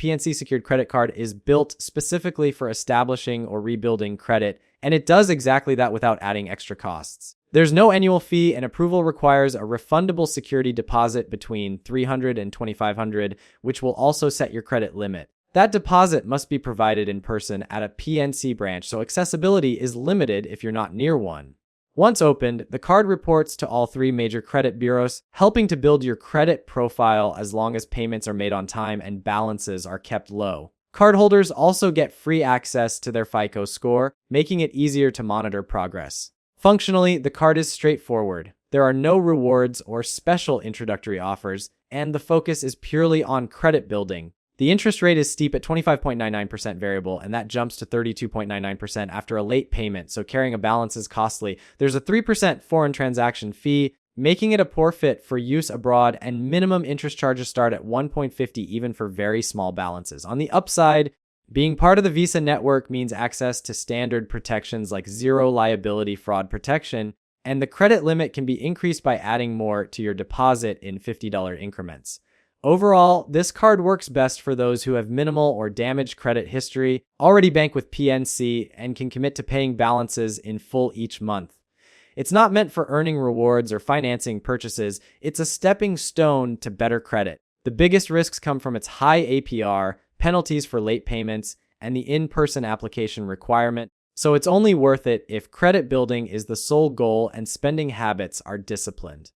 PNC Secured Credit Card is built specifically for establishing or rebuilding credit, and it does exactly that without adding extra costs. There's no annual fee, and approval requires a refundable security deposit between $300 and $2,500, which will also set your credit limit. That deposit must be provided in person at a PNC branch, so accessibility is limited if you're not near one. Once opened, the card reports to all 3 major credit bureaus, helping to build your credit profile as long as payments are made on time and balances are kept low. Cardholders also get free access to their FICO score, making it easier to monitor progress. Functionally, the card is straightforward. There are no rewards or special introductory offers, and the focus is purely on credit building. The interest rate is steep at 25.99% variable, and that jumps to 32.99% after a late payment, so carrying a balance is costly. There's a 3% foreign transaction fee, making it a poor fit for use abroad, and minimum interest charges start at 1.50 even for very small balances. On the upside, being part of the Visa network means access to standard protections like Zero Liability Fraud Protection, and the credit limit can be increased by adding more to your deposit in $50 increments. Overall, this card works best for those who have minimal or damaged credit history, already bank with PNC, and can commit to paying balances in full each month. It's not meant for earning rewards or financing purchases. It's a stepping stone to better credit. The biggest risks come from its high APR, penalties for late payments, and the in-person application requirement, so it's only worth it if credit building is the sole goal and spending habits are disciplined.